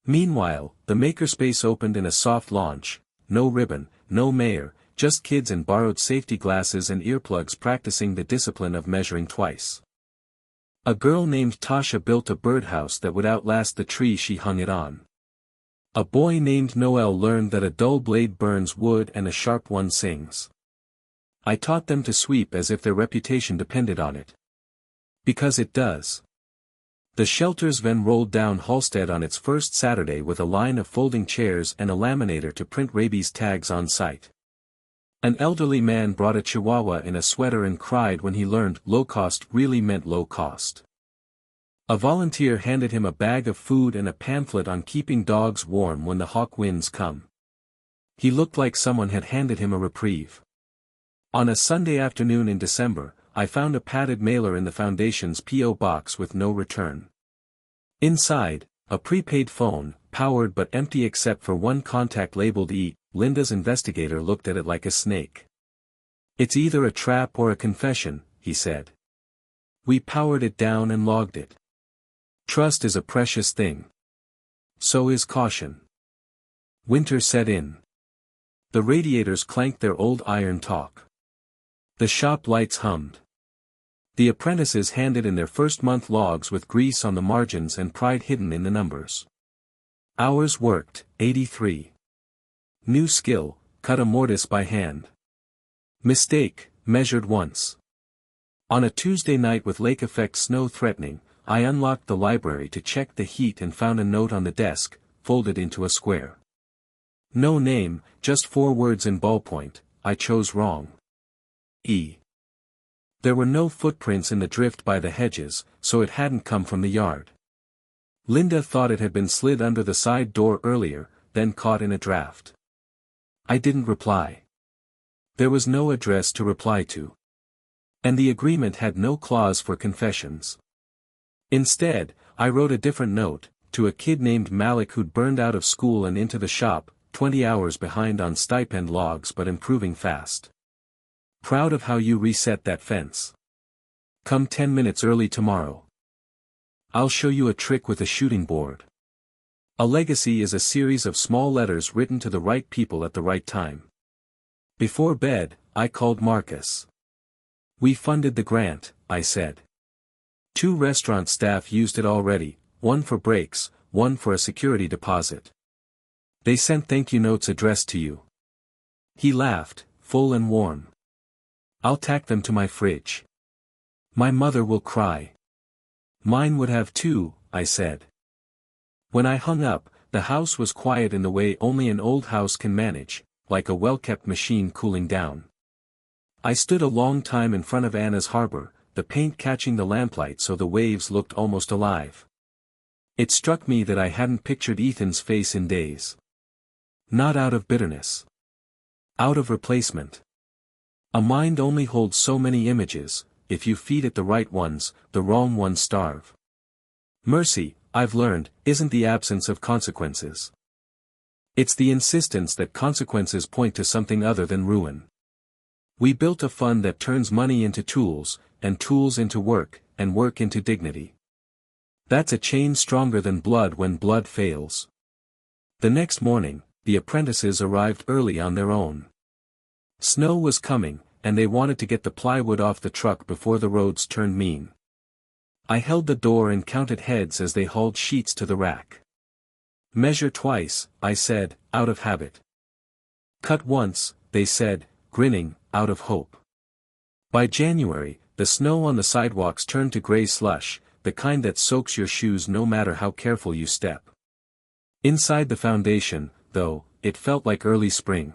Meanwhile, the makerspace opened in a soft launch, no ribbon, no mayor, just kids in borrowed safety glasses and earplugs practicing the discipline of measuring twice. A girl named Tasha built a birdhouse that would outlast the tree she hung it on. A boy named Noel learned that a dull blade burns wood and a sharp one sings. I taught them to sweep as if their reputation depended on it. Because it does. The shelter's van rolled down Halstead on its first Saturday with a line of folding chairs and a laminator to print rabies tags on site. An elderly man brought a chihuahua in a sweater and cried when he learned low cost really meant low cost. A volunteer handed him a bag of food and a pamphlet on keeping dogs warm when the hawk winds come. He looked like someone had handed him a reprieve. On a Sunday afternoon in December, I found a padded mailer in the foundation's P.O. box with no return. Inside, a prepaid phone, powered but empty except for one contact labeled E. Linda's investigator looked at it like a snake. It's either a trap or a confession, he said. We powered it down and logged it. Trust is a precious thing. So is caution. Winter set in. The radiators clanked their old iron talk. The shop lights hummed. The apprentices handed in their first-month logs with grease on the margins and pride hidden in the numbers. Hours worked, 83. New skill, cut a mortise by hand. Mistake, measured once. On a Tuesday night with lake effect snow threatening, I unlocked the library to check the heat and found a note on the desk, folded into a square. No name, just 4 words in ballpoint, I chose wrong. E. There were no footprints in the drift by the hedges, so it hadn't come from the yard. Linda thought it had been slid under the side door earlier, then caught in a draft. I didn't reply. There was no address to reply to. And the agreement had no clause for confessions. Instead, I wrote a different note, to a kid named Malik who'd burned out of school and into the shop, 20 hours behind on stipend logs but improving fast. Proud of how you reset that fence. Come 10 minutes early tomorrow. I'll show you a trick with a shooting board. A legacy is a series of small letters written to the right people at the right time. Before bed, I called Marcus. We funded the grant, I said. 2 restaurant staff used it already, 1 for breaks, 1 for a security deposit. They sent thank you notes addressed to you. He laughed, full and warm. I'll tack them to my fridge. My mother will cry. Mine would have too, I said. When I hung up, the house was quiet in the way only an old house can manage, like a well-kept machine cooling down. I stood a long time in front of Anna's harbor, the paint catching the lamplight so the waves looked almost alive. It struck me that I hadn't pictured Ethan's face in days. Not out of bitterness. Out of replacement. A mind only holds so many images. If you feed it the right ones, the wrong ones starve. Mercy, I've learned, isn't the absence of consequences. It's the insistence that consequences point to something other than ruin. We built a fund that turns money into tools, and tools into work, and work into dignity. That's a chain stronger than blood when blood fails. The next morning, the apprentices arrived early on their own. Snow was coming, and they wanted to get the plywood off the truck before the roads turned mean. I held the door and counted heads as they hauled sheets to the rack. Measure twice, I said, out of habit. Cut once, they said, grinning, out of hope. By January, the snow on the sidewalks turned to gray slush, the kind that soaks your shoes no matter how careful you step. Inside the foundation, though, it felt like early spring.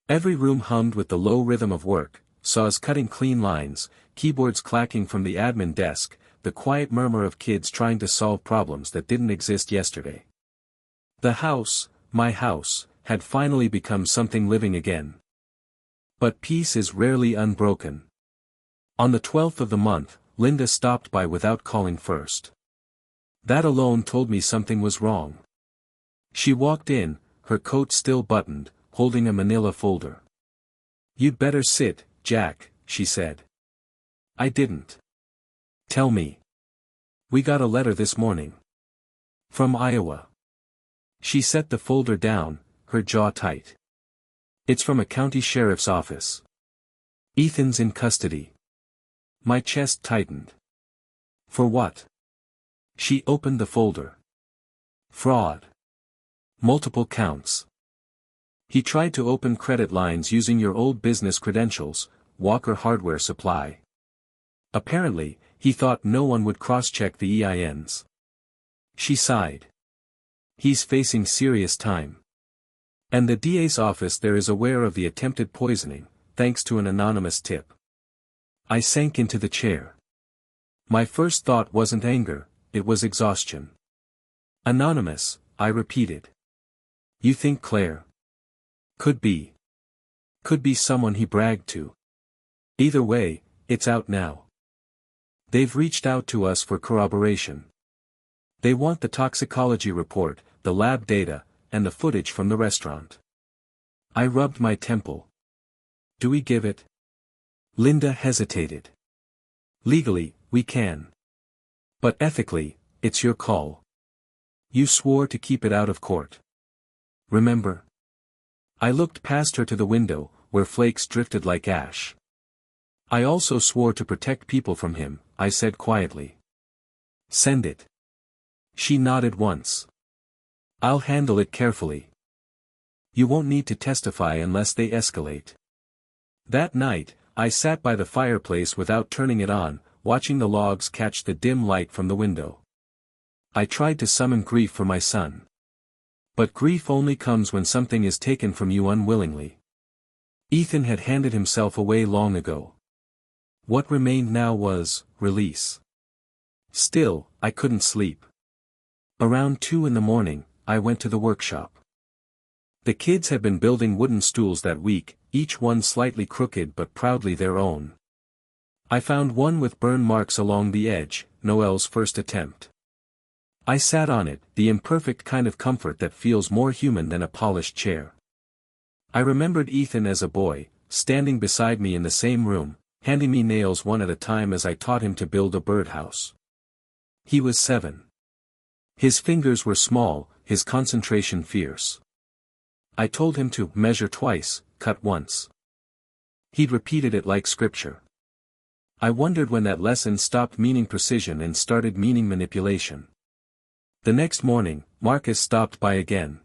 Every room hummed with the low rhythm of work, saws cutting clean lines, keyboards clacking from the admin desk, the quiet murmur of kids trying to solve problems that didn't exist yesterday. The house, my house, had finally become something living again. But peace is rarely unbroken. On the 12th of the month, Linda stopped by without calling first. That alone told me something was wrong. She walked in, her coat still buttoned, holding a manila folder. You'd better sit, Jack, she said. I didn't. Tell me. We got a letter this morning. From Iowa. She set the folder down, her jaw tight. It's from a county sheriff's office. Ethan's in custody. My chest tightened. For what? She opened the folder. Fraud. Multiple counts. He tried to open credit lines using your old business credentials, Walker Hardware Supply. Apparently, he thought no one would cross-check the EINs. She sighed. He's facing serious time. And the DA's office there is aware of the attempted poisoning, thanks to an anonymous tip. I sank into the chair. My first thought wasn't anger, it was exhaustion. Anonymous, I repeated. You think Claire? Could be. Could be someone he bragged to. Either way, it's out now. They've reached out to us for corroboration. They want the toxicology report, the lab data, and the footage from the restaurant. I rubbed my temple. Do we give it? Linda hesitated. Legally, we can. But ethically, it's your call. You swore to keep it out of court. Remember? I looked past her to the window, where flakes drifted like ash. I also swore to protect people from him, I said quietly. Send it. She nodded once. I'll handle it carefully. You won't need to testify unless they escalate. That night, I sat by the fireplace without turning it on, watching the logs catch the dim light from the window. I tried to summon grief for my son. But grief only comes when something is taken from you unwillingly. Ethan had handed himself away long ago. What remained now was release. Still, I couldn't sleep. Around 2 in the morning, I went to the workshop. The kids had been building wooden stools that week, each one slightly crooked but proudly their own. I found one with burn marks along the edge, Noel's first attempt. I sat on it, the imperfect kind of comfort that feels more human than a polished chair. I remembered Ethan as a boy, standing beside me in the same room, handing me nails one at a time as I taught him to build a birdhouse. He was 7. His fingers were small, his concentration fierce. I told him to measure twice, cut once. He'd repeated it like scripture. I wondered when that lesson stopped meaning precision and started meaning manipulation. The next morning, Marcus stopped by again.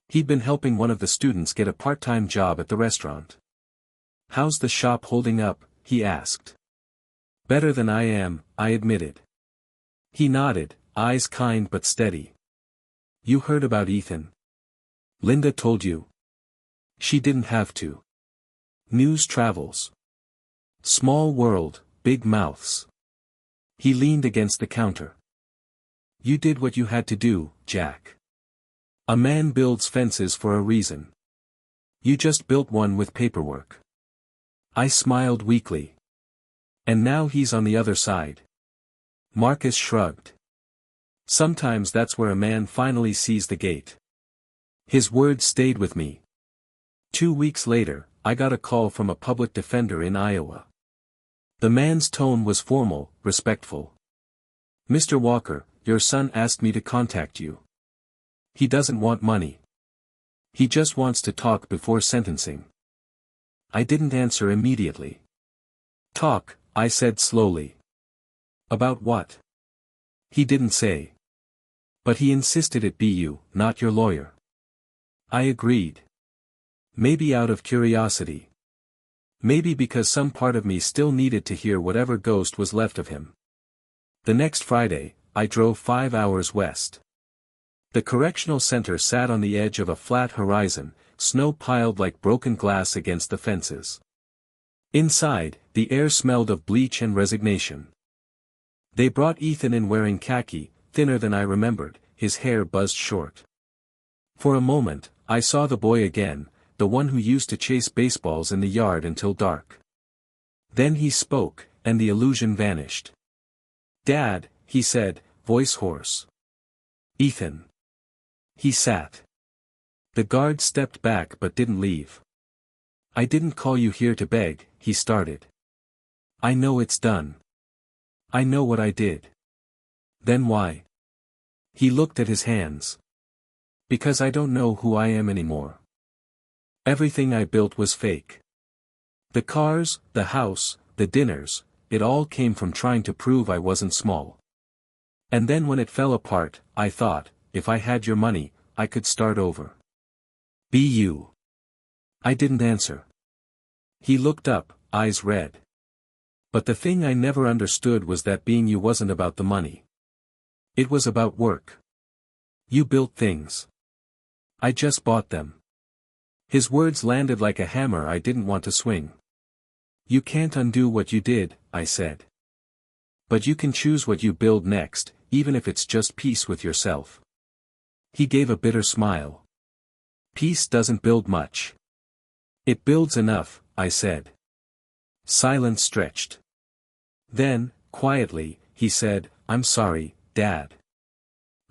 He'd been helping one of the students get a part-time job at the restaurant. "How's the shop holding up?" he asked. "Better than I am," I admitted. He nodded, eyes kind but steady. "You heard about Ethan? Linda told you?" "She didn't have to. News travels. Small world, big mouths." He leaned against the counter. "You did what you had to do, Jack. A man builds fences for a reason. You just built one with paperwork." I smiled weakly. "And now he's on the other side." Marcus shrugged. "Sometimes that's where a man finally sees the gate." His words stayed with me. 2 weeks later, I got a call from a public defender in Iowa. The man's tone was formal, respectful. "Mr. Walker, your son asked me to contact you. He doesn't want money. He just wants to talk before sentencing." I didn't answer immediately. "Talk," I said slowly. "About what?" He didn't say. But he insisted it be you, not your lawyer. I agreed. Maybe out of curiosity. Maybe because some part of me still needed to hear whatever ghost was left of him. The next Friday, I drove 5 hours west. The correctional center sat on the edge of a flat horizon, snow piled like broken glass against the fences. Inside, the air smelled of bleach and resignation. They brought Ethan in wearing khaki, thinner than I remembered, his hair buzzed short. For a moment, I saw the boy again, the one who used to chase baseballs in the yard until dark. Then he spoke, and the illusion vanished. "Dad," he said, voice hoarse. "Ethan." He sat. The guard stepped back but didn't leave. "I didn't call you here to beg," he started. "I know it's done. I know what I did." "Then why?" He looked at his hands. "Because I don't know who I am anymore. Everything I built was fake. The cars, the house, the dinners, it all came from trying to prove I wasn't small. And then when it fell apart, I thought, if I had your money, I could start over. Be you." I didn't answer. He looked up, eyes red. "But the thing I never understood was that being you wasn't about the money. It was about work. You built things. I just bought them." His words landed like a hammer I didn't want to swing. "You can't undo what you did," I said. "But you can choose what you build next, even if it's just peace with yourself." He gave a bitter smile. "Peace doesn't build much." "It builds enough," I said. Silence stretched. Then, quietly, he said, "I'm sorry, Dad.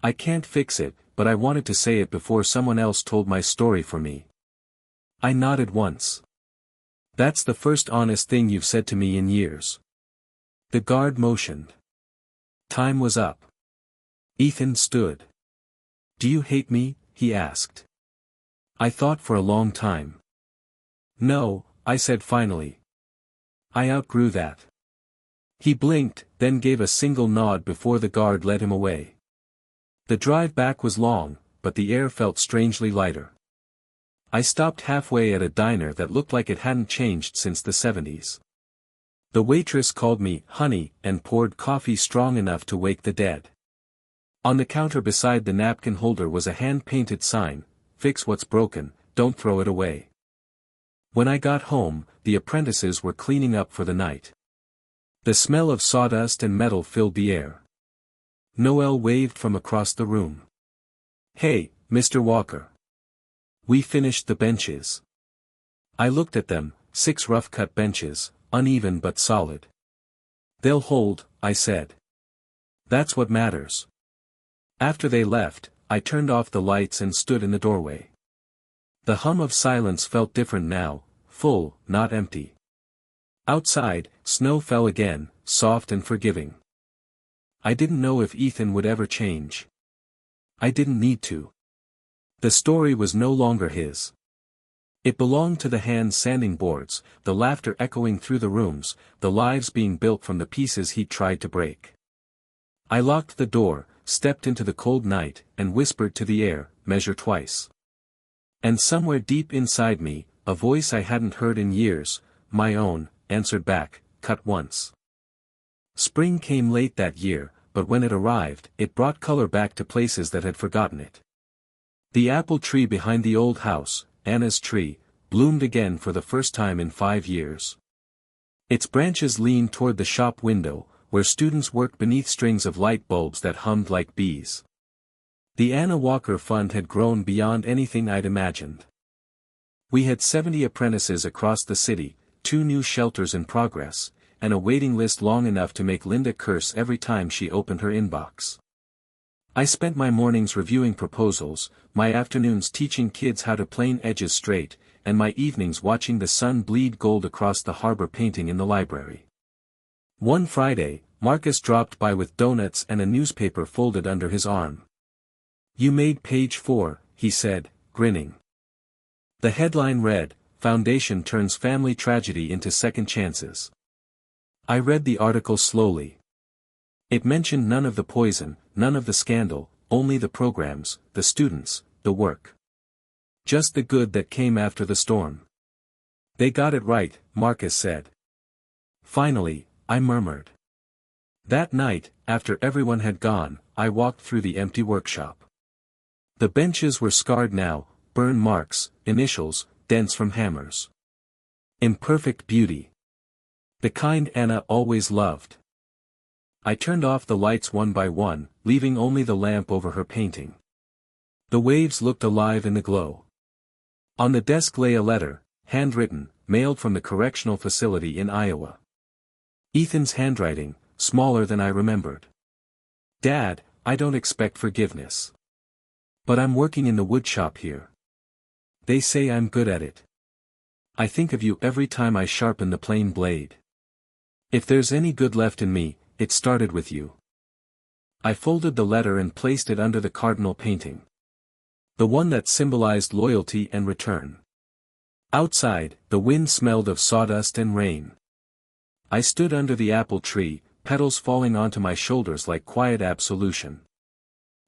I can't fix it, but I wanted to say it before someone else told my story for me." I nodded once. "That's the first honest thing you've said to me in years." The guard motioned. Time was up. Ethan stood. "Do you hate me?" he asked. I thought for a long time. "No," I said finally. "I outgrew that." He blinked, then gave a single nod before the guard led him away. The drive back was long, but the air felt strangely lighter. I stopped halfway at a diner that looked like it hadn't changed since the 70s. The waitress called me honey and poured coffee strong enough to wake the dead. On the counter beside the napkin holder was a hand-painted sign, "Fix what's broken, don't throw it away." When I got home, the apprentices were cleaning up for the night. The smell of sawdust and metal filled the air. Noel waved from across the room. "Hey, Mr. Walker. We finished the benches." I looked at them, 6 rough-cut benches, uneven but solid. They'll hold, I said. That's what matters. After they left, I turned off the lights and stood in the doorway. The hum of silence felt different now, full, not empty. Outside, snow fell again, soft and forgiving. I didn't know if Ethan would ever change. I didn't need to. The story was no longer his. It belonged to the hands sanding boards, the laughter echoing through the rooms, the lives being built from the pieces he'd tried to break. I locked the door, stepped into the cold night, and whispered to the air, "Measure twice." And somewhere deep inside me, a voice I hadn't heard in years, my own, answered back, "Cut once." Spring came late that year, but when it arrived, it brought color back to places that had forgotten it. The apple tree behind the old house, Anna's tree, bloomed again for the first time in 5 years. Its branches leaned toward the shop window, where students worked beneath strings of light bulbs that hummed like bees. The Anna Walker Fund had grown beyond anything I'd imagined. We had 70 apprentices across the city, 2 new shelters in progress, and a waiting list long enough to make Linda curse every time she opened her inbox. I spent my mornings reviewing proposals, my afternoons teaching kids how to plane edges straight, and my evenings watching the sun bleed gold across the harbor painting in the library. One Friday, Marcus dropped by with donuts and a newspaper folded under his arm. "You made page 4, he said, grinning. The headline read, "Foundation turns family tragedy into second chances." I read the article slowly. It mentioned none of the poison, none of the scandal, only the programs, the students, the work. Just the good that came after the storm. "They got it right," Marcus said. "Finally," I murmured. That night, after everyone had gone, I walked through the empty workshop. The benches were scarred now, burn marks, initials, dents from hammers. Imperfect beauty. The kind Anna always loved. I turned off the lights one by one, leaving only the lamp over her painting. The waves looked alive in the glow. On the desk lay a letter, handwritten, mailed from the correctional facility in Iowa. Ethan's handwriting, smaller than I remembered. "Dad, I don't expect forgiveness. But I'm working in the woodshop here. They say I'm good at it. I think of you every time I sharpen the plane blade. If there's any good left in me, it started with you." I folded the letter and placed it under the cardinal painting. The one that symbolized loyalty and return. Outside, the wind smelled of sawdust and rain. I stood under the apple tree, petals falling onto my shoulders like quiet absolution.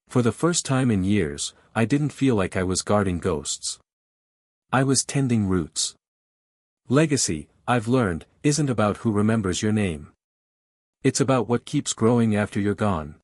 For the first time in years, I didn't feel like I was guarding ghosts. I was tending roots. Legacy, I've learned, isn't about who remembers your name. It's about what keeps growing after you're gone.